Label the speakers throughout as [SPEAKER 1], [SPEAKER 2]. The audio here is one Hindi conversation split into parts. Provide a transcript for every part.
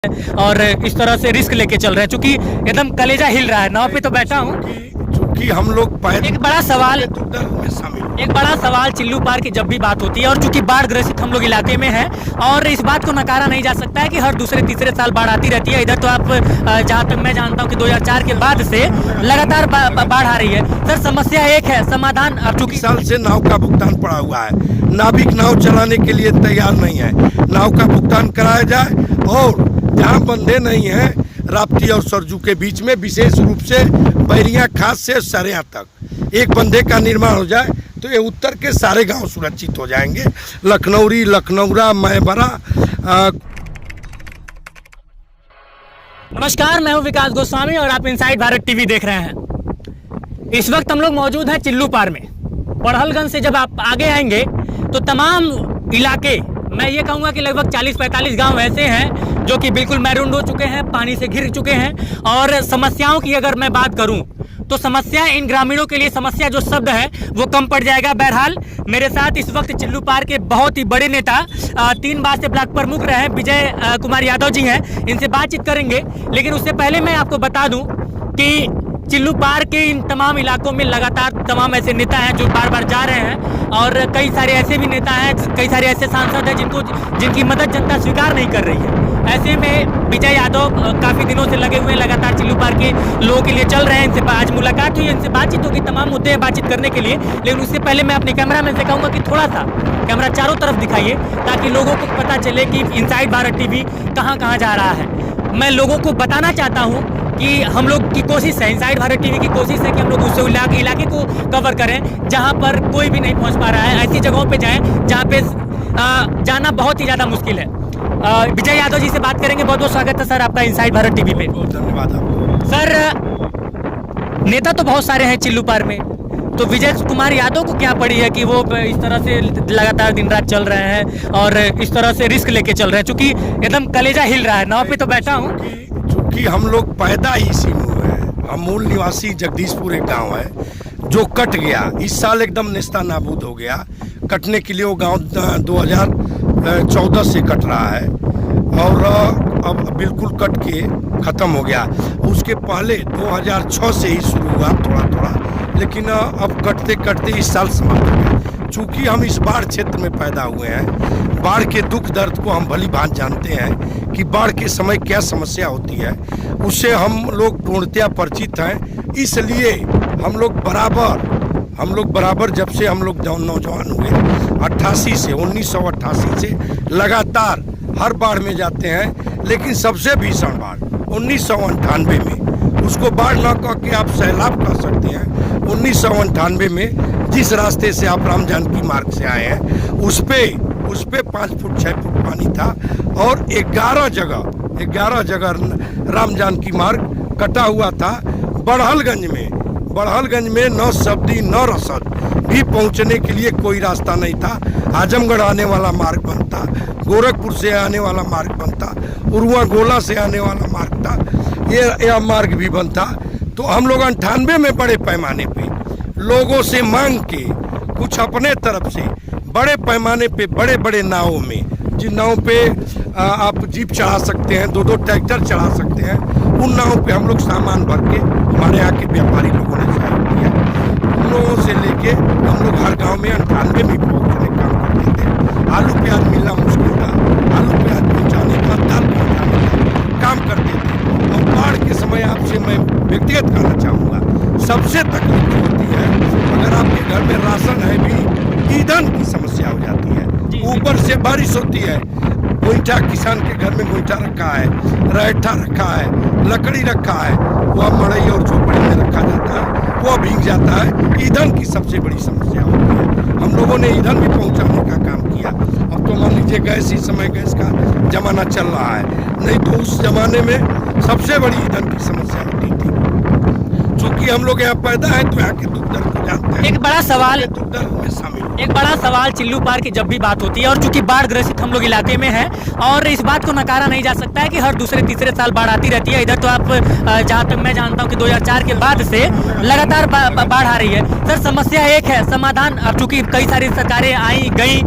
[SPEAKER 1] और इस तरह से रिस्क लेके चल रहे हैं, चूंकि एकदम कलेजा हिल रहा है। नाव पे तो बैठा हूँ।
[SPEAKER 2] चूंकि हम लोग
[SPEAKER 1] एक बड़ा सवाल चिल्लू पार की जब भी बात होती है, और चूंकि बाढ़ ग्रसित हम लोग इलाके में हैं, और इस बात को नकारा नहीं जा सकता है कि हर दूसरे तीसरे साल बाढ़ आती रहती है। इधर तो आप जहाँ तक मैं जानता हूँ कि 2004 के बाद से लगातार बाढ़ आ रही है। सर, समस्या एक है, समाधान अब चूंकि
[SPEAKER 2] साल से नाव का भुगतान पड़ा हुआ है, नाविक नाव चलाने के लिए तैयार नहीं है। नाव का भुगतान कराया जाए, और जहाँ बंधे नहीं हैं राप्ती और सरजू के बीच में, विशेष रूप से बैरिया खास से सरेया तक एक बंधे का निर्माण हो जाए तो ये उत्तर के सारे गांव सुरक्षित हो जाएंगे। लखनौरी, लखनौरा, मैबरा।
[SPEAKER 1] नमस्कार, मैं हूं विकास गोस्वामी और आप इनसाइड भारत टीवी देख रहे हैं। इस वक्त हम लोग मौजूद हैं चिल्लू पार में। पढ़लगंज से जब आप आगे आएंगे तो तमाम इलाके, मैं ये कहूँगा कि लगभग 40-45 गांव ऐसे हैं जो कि बिल्कुल मैरून हो चुके हैं, पानी से घिर चुके हैं। और समस्याओं की अगर मैं बात करूं तो समस्या, इन ग्रामीणों के लिए समस्या जो शब्द है वो कम पड़ जाएगा। बहरहाल मेरे साथ इस वक्त चिल्लू पार के बहुत ही बड़े नेता, 3 बार से ब्लॉक प्रमुख रहे विजय कुमार यादव जी हैं, इनसे बातचीत करेंगे। लेकिन उससे पहले मैं आपको बता दूं कि चिल्लू पार के इन तमाम इलाकों में लगातार तमाम ऐसे नेता हैं जो बार बार जा रहे हैं, और कई सारे ऐसे भी नेता हैं, कई सारे ऐसे सांसद हैं जिनकी मदद जनता स्वीकार नहीं कर रही है। ऐसे में विजय यादव काफ़ी दिनों से लगे हुए हैं, लगातार चिल्लू पार के लोगों के लिए चल रहे हैं। इनसे आज मुलाकात हुई, इनसे बातचीत होगी, तमाम मुद्दे हैं बातचीत करने के लिए। लेकिन उससे पहले मैं अपने कैमरामैन से कहूँगा कि थोड़ा सा कैमरा चारों तरफ दिखाइए, ताकि लोगों को पता चले कि इनसाइड भारत टीवी कहाँ कहाँ जा रहा है। मैं लोगों को बताना चाहता हूँ कि हम लोग की कोशिश है, इनसाइड भारत टीवी की कोशिश है कि हम लोग उस इलाके को कवर करें जहां पर कोई भी नहीं पहुंच पा रहा है। ऐसी जगहों पे जाएं जहां पे जाना बहुत ही ज़्यादा मुश्किल है। विजय यादव जी से बात करेंगे। बहुत बहुत स्वागत है सर आपका इनसाइड भारत टीवी पे।
[SPEAKER 2] बहुत धन्यवाद आपको।
[SPEAKER 1] सर, नेता तो बहुत सारे हैं चिल्लू पार में, तो विजय कुमार यादव को क्या पड़ी है कि वो इस तरह से लगातार दिन रात चल रहे हैं और इस तरह से रिस्क लेके चल रहे हैं, चूंकि एकदम कलेजा हिल रहा है। नाव पे तो बैठा हूँ।
[SPEAKER 2] चूंकि हम लोग पैदा ही इसी में हुए हैं। हम मूल निवासी जगदीशपुर एक गांव है जो कट गया, इस साल एकदम नेस्ता नाबूद हो गया। कटने के लिए वो गांव 2014 से कट रहा है, और अब बिल्कुल कट के ख़त्म हो गया। उसके पहले 2006 से ही शुरू हुआ थोड़ा थोड़ा, लेकिन अब कटते कटते इस साल समाप्त हो गया। चूँकि हम इस बाढ़ क्षेत्र में पैदा हुए हैं, बाढ़ के दुख दर्द को हम भली भांति जानते हैं कि बाढ़ के समय क्या समस्या होती है, उससे हम लोग पूर्णतया परिचित हैं। इसलिए हम लोग बराबर जब से हम लोग नौजवान हुए 1988 से लगातार हर बाढ़ में जाते हैं। लेकिन सबसे भीषण बाढ़ 1998 में, उसको बाढ़ न कह के आप सैलाब कह सकते हैं। 1998 में जिस रास्ते से आप राम जानकी मार्ग से आए हैं, उस पे 5 फुट 6 फुट पानी था, और 11 जगह राम जानकी मार्ग कटा हुआ था। बड़हलगंज में 9 सब्दी 9 रसद भी पहुंचने के लिए कोई रास्ता नहीं था। आजमगढ़ आने वाला मार्ग बनता, गोरखपुर से आने वाला मार्ग बनता, उरुआ गोला से आने वाला मार्ग था, यह मार्ग भी बनता। तो हम लोग 98 में बड़े पैमाने पे लोगों से मांग के कुछ अपने तरफ से बड़े पैमाने पे बड़े बड़े नावों में, जिन नावों पे आप जीप चढ़ा सकते हैं, 2-2 ट्रैक्टर चढ़ा सकते हैं, उन नावों पे हम लोग सामान भर के, हमारे यहाँ के व्यापारी लोगों ने सहयोग किया। उन लोगों से लेके हम लोग हर गांव में 98 में पहुँचने का काम करते थे। आलू प्याज मिलना मुश्किल था, आलू प्याज पहुँचाने का, दाल पहुँचाने का काम करते थे। और बाढ़ के समय आपसे मैं व्यक्तिगत कहना चाहूँगा, सबसे तकलीफ जो होती है, अगर आपके घर में राशन है भी, ईंधन की समस्या हो जाती है। ऊपर से बारिश होती है, गोईठा, किसान के घर में गोईठा रखा है, रायठा रखा है, लकड़ी रखा है, वह मड़ई और झोपड़ी में रखा जाता है, वह भीग जाता है। ईंधन की सबसे बड़ी समस्या होती है। हम लोगों ने ईंधन भी पहुंचाने का काम किया। अब तो मान लीजिए गैस, इस समय गैस का जमाना चल रहा है, नहीं तो उस जमाने में सबसे बड़ी ईंधन की समस्या होती थी। चूँकि हम लोग यहाँ पैदा हैं तो यहाँ के दुख दर्द को जानते हैं।
[SPEAKER 1] एक बड़ा सवाल चिल्लू पार की जब भी बात होती है, और चूंकि बाढ़ ग्रसित हम लोग इलाके में हैं, और इस बात को नकारा नहीं जा सकता है कि हर दूसरे तीसरे साल बाढ़ आती रहती है। इधर तो आप जहाँ तक मैं जानता हूँ कि 2004 के बाद से लगातार बाढ़ आ रही है। सर, समस्या एक है, समाधान अब चूंकि कई सारी सरकारें आई गई,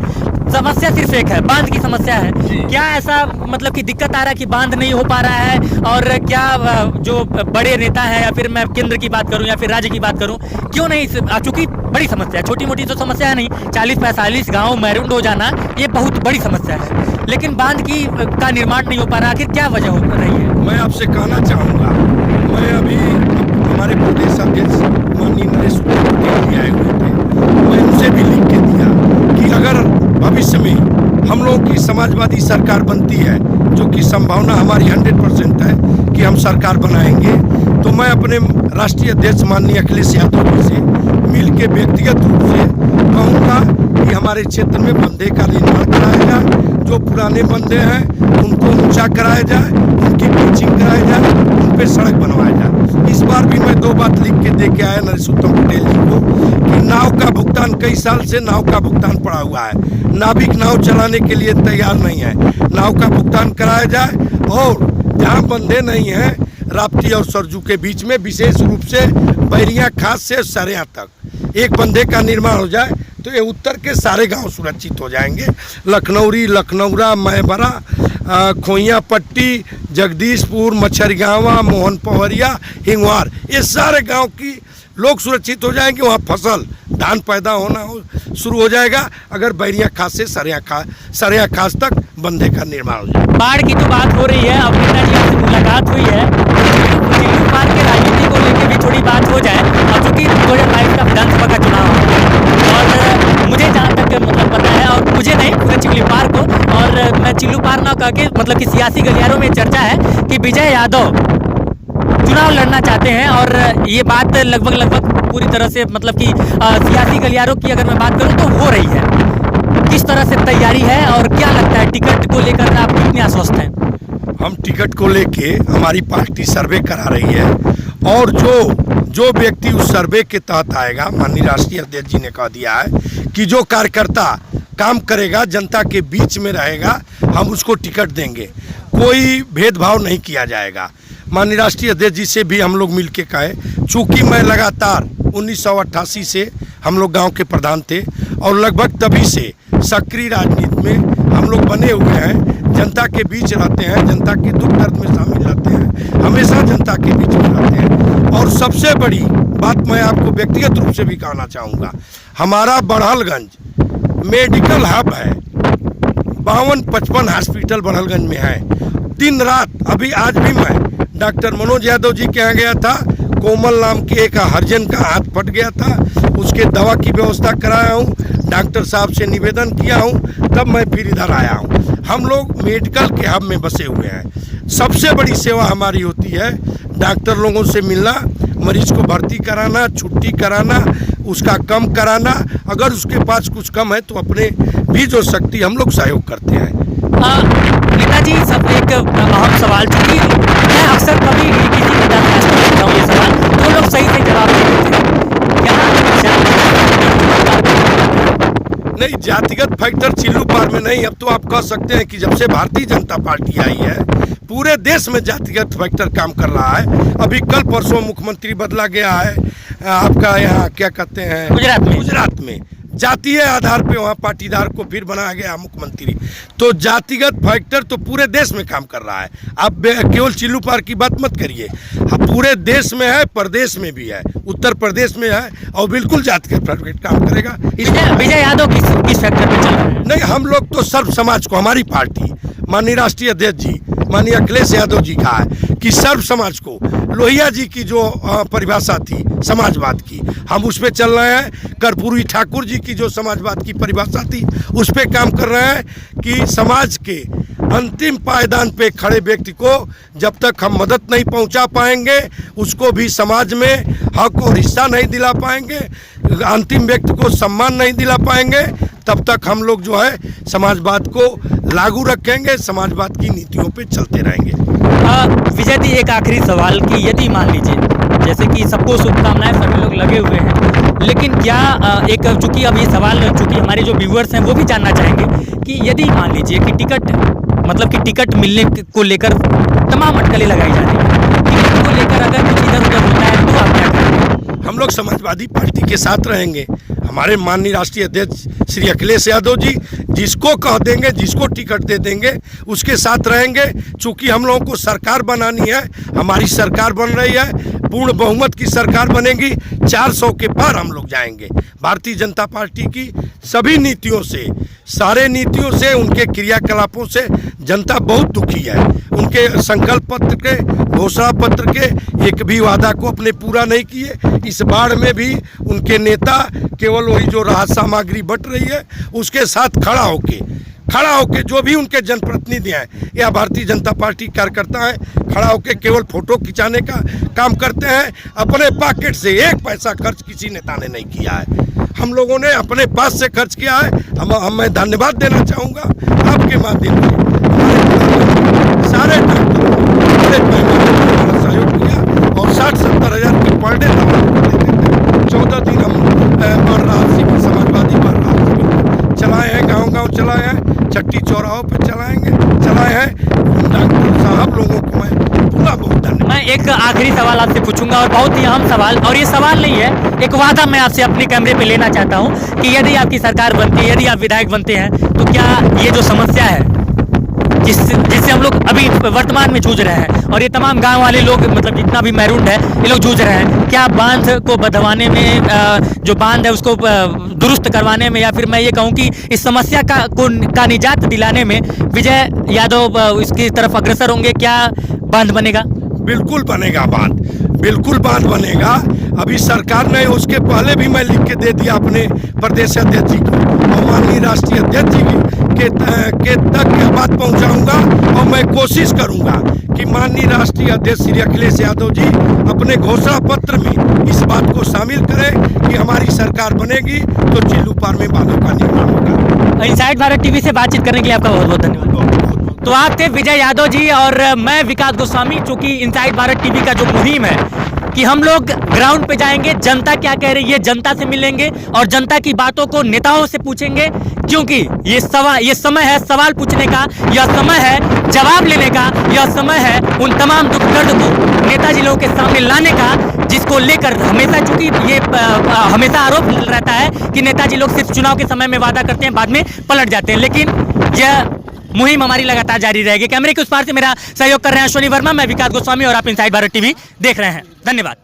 [SPEAKER 1] समस्या सिर्फ एक है, बांध की समस्या है। क्या ऐसा मतलब कि दिक्कत आ रहा है कि बांध नहीं हो पा रहा है? और क्या जो बड़े नेता हैं, या फिर मैं केंद्र की बात करूं या फिर राज्य की बात करूं, क्यों नहीं, चूंकि बड़ी समस्या है, छोटी मोटी तो समस्या है नहीं, 40-45 गाँव मैरून हो जाना ये बहुत बड़ी समस्या है, लेकिन बांध का निर्माण नहीं हो पा रहा, आखिर क्या वजह हो रही है?
[SPEAKER 2] मैं आपसे कहना चाहूँगा, मैं अभी हमारे प्रदेश अध्यक्ष माननीय नरेश पटेल जी आए हुए थे, मैं उनसे भी लिख के दिया कि अगर भविष्य में हम लोगों की समाजवादी सरकार बनती है, जो कि संभावना हमारी 100% है कि हम सरकार बनाएंगे, तो मैं अपने राष्ट्रीय अध्यक्ष माननीय अखिलेश यादव जी से मिल के व्यक्तिगत रूप से कहूँगा कि हमारे क्षेत्र में बंधे का निर्माण कराया जाए, जो पुराने बंधे हैं उनको ऊंचा कराया जाए, उनकी पिचिंग कराई जाए, उन पे सड़क बनवाया जाए। इस बार भी मैं 2 बात लिख के दे के आया नरेश पटेल जी को कि नाव का भुगतान, कई साल से नाव का भुगतान पड़ा हुआ है, नाविक नाव चलाने के लिए तैयार नहीं है, नाव का भुगतान कराया जाए। और जहाँ बंधे नहीं हैं, राप्ती और सरजू के बीच में विशेष रूप से बैरिया खास से सरेया तक एक बंधे का निर्माण हो जाए, तो ये उत्तर के सारे गांव सुरक्षित हो जाएंगे। लखनौरी, लखनौरा, मैबरा, खोइया पट्टी, जगदीशपुर, मच्छरगावा, मोहन पवरिया, हिंगवार, ये सारे गांव की लोग सुरक्षित हो जाएंगे। वहाँ फसल धान पैदा होना शुरू हो जाएगा, अगर बैरिया खास से सरेया खास तक बंधे का निर्माण हो जाए।
[SPEAKER 1] बाढ़ की तो बात हो रही है, अब नेताजी आपसे मुलाकात हुई है, चिल्लू पार के राजनीति को लेकर भी थोड़ी बात हो जाए। अब चूंकि 2022 का विधानसभा का चुनाव है, और मुझे जहाँ तक मतलब पता है, और मुझे नहीं, पूरे चिल्लू पार को, और मैं चिल्लू पार ना कह के मतलब कि सियासी गलियारों में चर्चा है कि विजय यादव चुनाव लड़ना चाहते हैं, और ये बात लगभग पूरी तरह से मतलब कि सियासी गलियारों की अगर मैं बात करूं तो हो रही है। किस तरह से तैयारी है, और क्या लगता है टिकट को लेकर आप कितने आश्वस्त हैं?
[SPEAKER 2] हम टिकट को लेके, हमारी पार्टी सर्वे करा रही है, और जो व्यक्ति उस सर्वे के तहत आएगा, माननीय राष्ट्रीय अध्यक्ष जी ने कह दिया है कि जो कार्यकर्ता काम करेगा, जनता के बीच में रहेगा, हम उसको टिकट देंगे, कोई भेदभाव नहीं किया जाएगा। माननीय राष्ट्रीय अध्यक्ष जी से भी हम लोग मिल के कहे, चूँकि मैं लगातार 1988 से हम लोग गांव के प्रधान थे, और लगभग तभी से सक्रिय राजनीति में हम लोग बने हुए हैं, जनता के बीच रहते हैं, जनता के दुख दर्द में शामिल रहते हैं, हमेशा जनता के बीच में रहते हैं। और सबसे बड़ी बात मैं आपको व्यक्तिगत रूप से भी कहना चाहूँगा, हमारा बड़हलगंज मेडिकल हब है, 52-55 हॉस्पिटल बड़हलगंज में है। दिन रात, अभी आज भी मैं डॉक्टर मनोज यादव जी के यहाँ गया था, कोमल नाम के एक हरिजन का हाथ फट गया था, उसके दवा की व्यवस्था कराया हूँ, डॉक्टर साहब से निवेदन किया हूँ, तब मैं फिर इधर आया हूँ। हम लोग मेडिकल के हब में बसे हुए हैं। सबसे बड़ी सेवा हमारी होती है डॉक्टर लोगों से मिलना, मरीज को भर्ती कराना, छुट्टी कराना, उसका कम कराना, अगर उसके पास कुछ कम है तो अपने भी जो शक्ति हम लोग सहयोग करते हैं।
[SPEAKER 1] नेताजी, सब एक अहम सवाल, क्योंकि मैं अक्सर कभी किसी नेता से पूछता हूँ ये सवाल, तो लोग सही से जवाब नहीं देते हैं।
[SPEAKER 2] नहीं, जातिगत फैक्टर चिल्लू पार में नहीं। अब तो आप कह सकते हैं कि जब से भारतीय जनता पार्टी आई है, पूरे देश में जातिगत फैक्टर काम कर रहा है। अभी कल परसों मुख्यमंत्री बदला गया है, आपका यहाँ क्या कहते हैं, गुजरात में जातीय आधार पे वहाँ पाटीदार को फिर बनाया गया मुख्यमंत्री। तो जातिगत फैक्टर तो पूरे देश में काम कर रहा है। आप केवल चिल्लू पार की बात मत करिए, पूरे देश में है, प्रदेश में भी है, उत्तर प्रदेश में है, और बिल्कुल जातिगत फैक्टर काम करेगा।
[SPEAKER 1] विजय यादव किस फैक्टर पे चल रहा है?
[SPEAKER 2] नहीं, हम लोग तो सर्व समाज को, हमारी पार्टी माननीय राष्ट्रीय अध्यक्ष जी माननीय अखिलेश यादव जी का है कि सर्व समाज को, लोहिया जी की जो परिभाषा थी समाजवाद की, हम उस पर चल रहे हैं। कर्पूरी ठाकुर जी की जो समाजवाद की परिभाषा थी, उस पर काम कर रहे हैं कि समाज के अंतिम पायदान पे खड़े व्यक्ति को जब तक हम मदद नहीं पहुंचा पाएंगे, उसको भी समाज में हक और हिस्सा नहीं दिला पाएंगे, अंतिम व्यक्ति को सम्मान नहीं दिला पाएंगे, तब तक हम लोग जो है समाजवाद को लागू रखेंगे, समाजवाद की नीतियों पे चलते रहेंगे।
[SPEAKER 1] विजय जी, एक आखिरी सवाल कि यदि मान लीजिए, जैसे कि सबको शुभकामनाएं, सभी लोग लगे हुए हैं, लेकिन क्या एक, चूंकि अब ये सवाल, चूंकि हमारे जो व्यूअर्स हैं वो भी जानना चाहेंगे कि यदि मान लीजिए कि टिकट मिलने को लेकर तमाम अटकलें लगाई जा रही हैं, टिकट को लेकर अगर कुछ इधर उधर होता है तो आप क्या करेंगे?
[SPEAKER 2] हम लोग समाजवादी पार्टी के साथ रहेंगे। हमारे माननीय राष्ट्रीय अध्यक्ष श्री अखिलेश यादव जी जिसको कह देंगे, जिसको टिकट दे देंगे उसके साथ रहेंगे। चूंकि हम लोगों को सरकार बनानी है, हमारी सरकार बन रही है, पूर्ण बहुमत की सरकार बनेगी, 400 के पार हम लोग जाएंगे। भारतीय जनता पार्टी की सभी नीतियों से, सारे नीतियों से, उनके क्रियाकलापों से जनता बहुत दुखी है। उनके संकल्प पत्र के, घोषणा पत्र के एक भी वादा को अपने पूरा नहीं किए। इस बाढ़ में भी उनके नेता केवल वही जो राहत सामग्री बट रही है उसके साथ खड़ा होके जो भी उनके जनप्रतिनिधि हैं या भारतीय जनता पार्टी कार्यकर्ता हैं, खड़ा होके केवल फोटो खिंचाने का काम करते हैं। अपने पॉकेट से एक पैसा खर्च किसी नेता ने नहीं किया है। हम लोगों ने अपने पास से खर्च किया है। मैं धन्यवाद देना चाहूँगा आपके माध्यम से सारे डॉक्टरों ने सहयोग किया और 60-70 हज़ार की पर डे दवा देते थे। 14 दिन हम बढ़ रहा शिविर, समाजवादी बढ़ रहा शिविर चलाए हैं, गाँव चलाए हैं, चट्टी चौराहों पर चलाए हैं। डॉक्टर साहब लोगों को मैं पूरा बहुत धन्यवाद।
[SPEAKER 1] मैं एक आखिरी सवाल आपसे पूछूंगा और बहुत ही अहम सवाल, और ये सवाल नहीं है, एक वादा मैं आपसे अपने कैमरे पे लेना चाहता हूँ कि यदि आपकी सरकार बनती है, यदि आप विधायक बनते हैं, तो क्या ये जो समस्या है जिससे हम लोग अभी वर्तमान में जूझ रहे हैं और ये तमाम गांव वाले लोग, मतलब जितना भी मैरून है, ये लोग जूझ रहे हैं, क्या बांध को बंधवाने में, जो बांध है उसको दुरुस्त करवाने में, या फिर मैं ये कहूँ कि इस समस्या का निजात दिलाने में विजय यादव इसकी तरफ अग्रसर होंगे? क्या बांध बनेगा?
[SPEAKER 2] बिल्कुल बनेगा बांध बनेगा। अभी सरकार ने, उसके पहले भी मैं लिख के दे दिया अपने प्रदेश अध्यक्ष जी को और माननीय राष्ट्रीय अध्यक्ष जी के तक यह बात पहुंचाऊंगा और मैं कोशिश करूंगा कि माननीय राष्ट्रीय अध्यक्ष श्री अखिलेश यादव जी अपने घोषणा पत्र में इस बात को शामिल करें कि हमारी सरकार बनेगी तो चिल्लू पार में बांधों का निर्माण होगा।
[SPEAKER 1] इनसाइड भारत टीवी से बातचीत करने के लिए आपका बहुत बहुत धन्यवाद। तो आप थे विजय यादव जी और मैं विकास गोस्वामी। चूंकि इनसाइड भारत टीवी का जो मुहिम है कि हम लोग ग्राउंड पे जाएंगे, जनता क्या कह रही है, जनता से मिलेंगे और जनता की बातों को नेताओं से पूछेंगे, क्योंकि ये समय है सवाल पूछने का, यह समय है जवाब लेने का, यह समय है उन तमाम दुख दर्द को नेताजी लोगों के सामने लाने का, जिसको लेकर हमेशा, चूंकि ये हमेशा आरोप रहता है कि नेताजी लोग सिर्फ चुनाव के समय में वादा करते हैं, बाद में पलट जाते हैं, लेकिन यह मुहिम हमारी लगातार जारी रहेगी। कैमरे के उस पार से मेरा सहयोग कर रहे हैं अश्विनी वर्मा, मैं विकास गोस्वामी और आप इनसाइड भारत टीवी देख रहे हैं। धन्यवाद।